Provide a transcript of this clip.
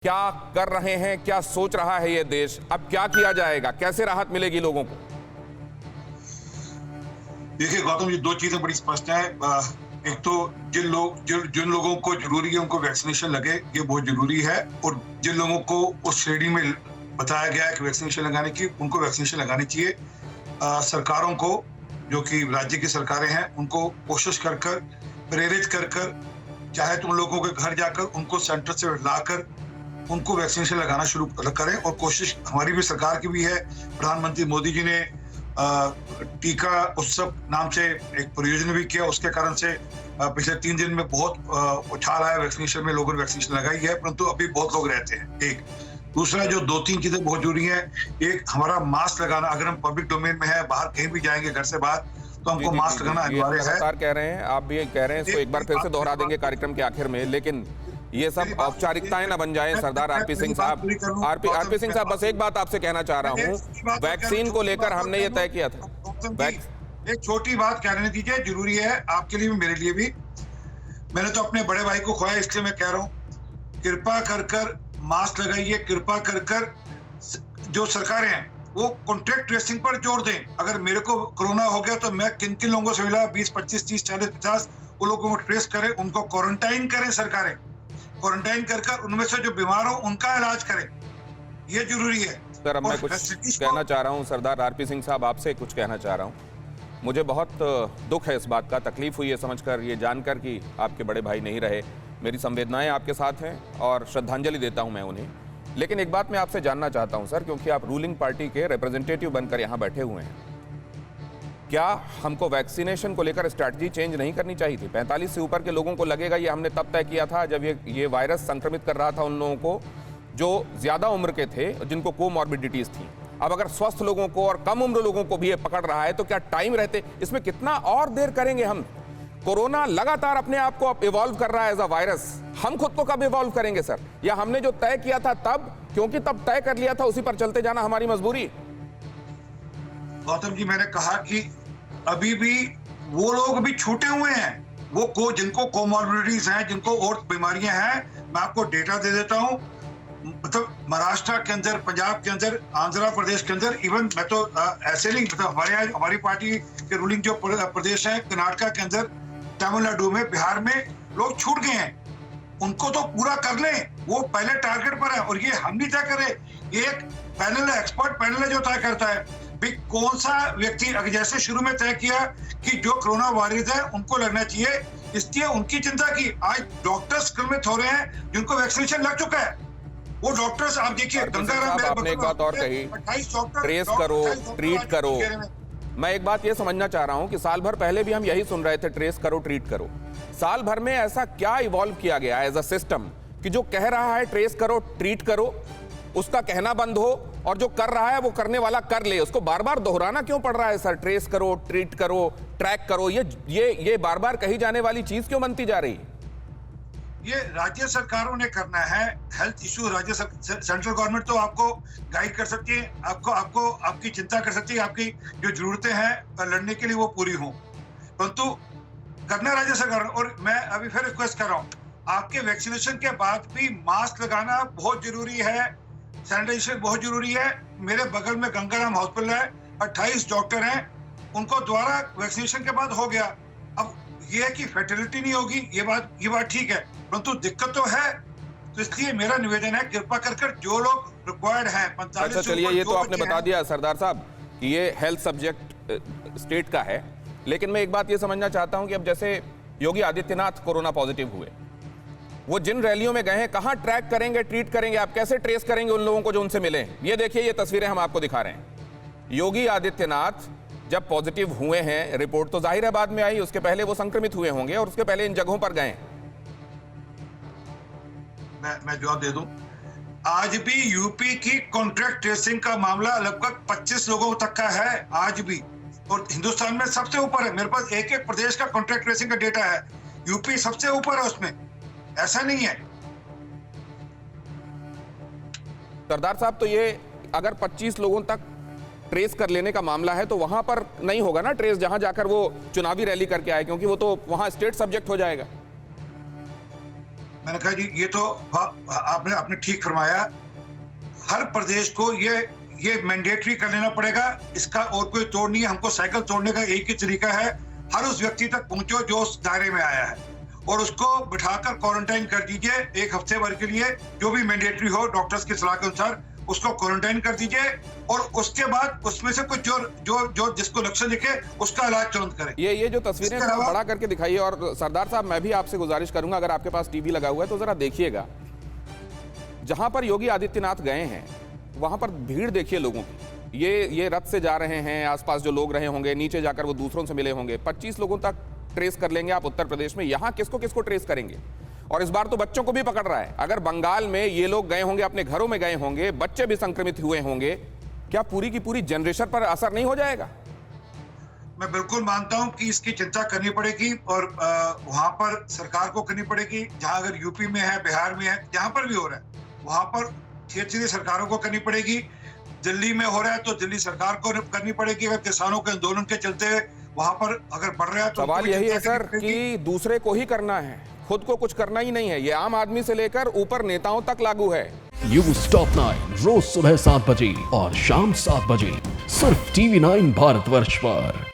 क्या कर रहे हैं, क्या सोच रहा है ये देश, अब क्या किया जाएगा, कैसे राहत मिलेगी लोगों को? देखिए गौतम जी, दो चीजें बड़ी स्पष्ट है। एक तो जिन लोगों को जरूरी है उनको वैक्सीनेशन लगे, ये बहुत जरूरी है। और जिन लोगों को उस श्रेणी में बताया गया है कि वैक्सीनेशन लगाने की, उनको वैक्सीनेशन लगानी चाहिए। सरकारों को, जो कि राज्य की सरकारें हैं, उनको कोशिश कर प्रेरित कर चाहे तुम लोगों के घर जाकर उनको सेंटर से लाकर उनको वैक्सीनेशन लगाना शुरू करें। और कोशिश हमारी भी, सरकार की भी है। प्रधानमंत्री मोदी जी ने टीका उत्सव नाम से एक परियोजना भी किया, उसके कारण से पिछले 3 दिन में बहुत उछाल आया वैक्सीनेशन में, लोगों ने वैक्सीनेशन लगाई है, परंतु अभी बहुत लोग रहते हैं। एक दूसरा, जो 2-3 चीजें बहुत जरूरी है। एक, हमारा मास्क लगाना। अगर हम पब्लिक डोमेन में है, बाहर कहीं भी जाएंगे घर से बाहर, तो हमको मास्क लगाना अनिवार्य है। लगातार कह रहे हैं, आप भी कह रहे हैं, इसको एक बार फिर से दोहरा देंगे कार्यक्रम के आखिर में, लेकिन ये सब औपचारिकताएं ना बन जाएं। सरदार आरपी सिंह साहब, आरपी सिंह साहब, बस एक बात आपसे कहना चाह रहा हूं, वैक्सीन को लेकर हमने ये तय किया था। एक छोटी बात कहने दीजिए, जरूरी है आपके लिए भी मेरे लिए भी। मैंने तो अपने बड़े भाई को खोया, इसलिए मैं कह रहा हूं, कृपा कर मास्क लगाइए। कृपा कर जो सरकारें हैं वो कॉन्ट्रैक्ट ट्रेसिंग पर जोर दें। अगर मेरे को कोरोना हो गया तो मैं किन लोगों से मिला, 20, 25, 30, 40, 50, वो लोगों को ट्रेस करें, उनको क्वारंटाइन करें। सरकारें क्वारंटाइन कर उनमें से जो बीमार हो उनका इलाज करें, ये जरूरी है। सर, अब मैं कुछ कहना चाह रहा हूं। सरदार आरपी सिंह साहब, आपसे कुछ कहना चाह रहा हूं। मुझे बहुत दुख है इस बात का, तकलीफ हुई है समझकर, ये जानकर कि आपके बड़े भाई नहीं रहे। मेरी संवेदनाएं आपके साथ हैं और श्रद्धांजलि देता हूं मैं उन्हें। लेकिन एक बात मैं आपसे जानना चाहता हूं सर, क्योंकि आप रूलिंग पार्टी के रिप्रेजेंटेटिव बनकर यहां बैठे हुए हैं, क्या हमको वैक्सीनेशन को लेकर स्ट्रैटेजी चेंज नहीं करनी चाहिए थी? 45 से ऊपर के लोगों को लगेगा, ये हमने तब तय किया था जब ये वायरस संक्रमित कर रहा था उन लोगों को जो ज्यादा उम्र के थे, जिनको कोमॉर्बिडिटीज थी। अब अगर स्वस्थ लोगों को और कम उम्र लोगों को भी ये पकड़ रहा है, तो क्या टाइम रहते? इसमें कितना और देर करेंगे हम? कोरोना लगातार अपने आप को इवॉल्व कर रहा है एज अ वायरस। हम खुद को कब इवॉल्व करेंगे सर? या हमने जो तय किया था तब, क्योंकि तब तय कर लिया था, उसी पर चलते जाना हमारी मजबूरी? गौतम जी, मैंने कहा कि अभी भी वो लोग भी छूटे हुए हैं, वो जिनको कोमॉर्बिडिटीज हैं, जिनको और बीमारियां हैं। मैं आपको डेटा दे देता हूं, मतलब महाराष्ट्र के अंदर, पंजाब के अंदर, आंध्र प्रदेश के अंदर, इवन मैं तो ऐसे नहीं, मतलब हमारी पार्टी के रूलिंग जो प्रदेश है, कर्नाटक के अंदर, तमिलनाडु में, बिहार में लोग छूट गए हैं। उनको तो पूरा कर लें, वो पहले टारगेट पर है। और ये हम नहीं तय करे, एक पैनल है, एक्सपर्ट पैनल है जो तय करता है भी कौन सा व्यक्ति, अगर जैसे शुरू में तय किया कि जो कोरोना वायरस है उनको लगना चाहिए, इसलिए उनकी चिंता की। आज डॉक्टर्स संक्रमित हो रहे हैं जिनको वैक्सीनेशन लग चुका है। वो डॉक्टर्स, आप देखिए, गंगाराम, आपने एक बात और कही, ट्रेस करो, ट्रीट करो। मैं एक बात ये समझना चाह रहा हूं कि साल भर पहले भी हम यही सुन रहे थे, ट्रेस करो, ट्रीट करो। साल भर में ऐसा क्या इवॉल्व किया गया एज अ सिस्टम कि जो कह रहा है ट्रेस करो, ट्रीट करो, उसका कहना बंद हो, और जो कर रहा है वो करने वाला कर ले? उसको बार बार दोहराना क्यों पड़ रहा है सर? ट्रेस करो, ट्रीट करो, ट्रैक करो, ये बार बार कही जाने वाली चीज क्यों बनती जा रही है? ये राज्य सरकारों ने करना है। हेल्थ इशू राज्य सेंट्रल गवर्नमेंट तो आपको गाइड कर सकती है, आपको आपकी चिंता कर सकती है, आपकी जो जरूरतें हैं लड़ने के लिए वो पूरी हों, परंतु करना राज्य सरकार। और मैं अभी फिर रिक्वेस्ट कर रहा हूँ, आपके वैक्सीनेशन के बाद भी मास्क लगाना बहुत जरूरी है, सैनिटाइजेशन बहुत जरूरी है। मेरे बगल में गंगाराम हॉस्पिटल है, 28 डॉक्टर हैं, उनको द्वारा वैक्सीनेशन के बाद हो गया। अब ये है कि फैटिलिटी नहीं होगी, ये बात ठीक है, परंतु दिक्कत तो है। तो इसलिए मेरा निवेदन है, कृपा कर जो लोग रिक्वायर्ड हैं 45। अच्छा चलिए, ये तो आपने बता दिया सरदार साहब कि ये हेल्थ सब्जेक्ट स्टेट का है, लेकिन मैं एक बात ये समझना चाहता हूं कि अब जैसे योगी आदित्यनाथ कोरोना पॉजिटिव हुए, वो जिन रैलियों में गए हैं, कहां ट्रैक करेंगे, ट्रीट करेंगे? आप कैसे ट्रेस करेंगे उन लोगों को जो उनसे मिले? ये देखिए, ये तस्वीरें हम आपको दिखा रहे हैं। योगी आदित्यनाथ जब पॉजिटिव हुए हैं, रिपोर्ट तो जाहिर है बाद में आई, उसके पहले वो संक्रमित हुए होंगे और उसके पहले इन जगहों पर गए। मैं जवाब दे दूं, आज भी यूपी की कॉन्ट्रैक्ट ट्रेसिंग का मामला लगभग 25 लोगों तक का है आज भी, और हिंदुस्तान में सबसे ऊपर है। मेरे पास एक प्रदेश का कॉन्ट्रैक्ट ट्रेसिंग का डेटा है, यूपी सबसे ऊपर है उसमें, ऐसा नहीं है। सरदार साहब, तो ये अगर 25 लोगों तक ट्रेस कर लेने का मामला है तो वहां पर नहीं होगा ना ट्रेस, जहां जाकर वो चुनावी रैली करके आए, क्योंकि वो तो वहां स्टेट सब्जेक्ट हो जाएगा। मैंने कहा जी ये तो आपने ठीक फरमाया, हर प्रदेश को ये मैंडेटरी कर लेना पड़ेगा, इसका और कोई तोड़ नहीं है। हमको साइकिल तोड़ने का एक ही तरीका है, हर उस व्यक्ति तक पहुंचो जो उस दायरे में आया है और उसको बिठाकर क्वारंटाइन कर दीजिए 1 हफ्ते भर के लिए, जो भी मैंडेटरी हो डॉक्टर्स की सलाह के अनुसार उसको क्वारंटाइन कर दीजिए और उसके बाद उसमें से कुछ जो जिसको लक्षण दिखे उसका इलाज तुरंत करें। ये जो तस्वीरें इसके अलावा- बड़ा करके दिखाइए। और सरदार साहब, मैं भी आपसे गुजारिश करूंगा, अगर आपके पास टीवी लगा हुआ है तो जरा देखिएगा, जहां पर योगी आदित्यनाथ गए हैं वहां पर भीड़ देखिए लोगों की। ये रथ से जा रहे हैं, आसपास जो लोग रहे होंगे, नीचे जाकर वो दूसरों से मिले होंगे। 25 लोगों तक ट्रेस कर लेंगे आप उत्तर प्रदेश में, यहां किसको किसको ट्रेस करेंगे? और इस बार तो बच्चों को भी पकड़ रहा है। अगर बंगाल में ये लोग गए होंगे, अपने घरों में गए होंगे, बच्चे भी संक्रमित हुए होंगे, क्या पूरी की पूरी जनरेशन पर असर नहीं हो जाएगा? मैं बिल्कुल मानता हूं कि इसकी चिंता करनी पड़ेगी और वहां पर सरकार को करनी पड़ेगी। जहां अगर यूपी में है, बिहार में है, जहां पर भी हो रहा है वहां पर क्षेत्रीय सरकारों को करनी पड़ेगी। दिल्ली में हो रहा है तो दिल्ली सरकार को करनी पड़ेगी। अगर किसानों के आंदोलन के चलते वहां पर अगर बढ़ रहा है तो सवाल उनको भी यही है चिंता सर करनी पड़ेगी। कि दूसरे को ही करना है, खुद को कुछ करना ही नहीं है। ये आम आदमी से लेकर ऊपर नेताओं तक लागू है। न्यूज टॉप 9 रोज सुबह 7 बजे और शाम 7 बजे सिर्फ TV9 भारतवर्ष पर।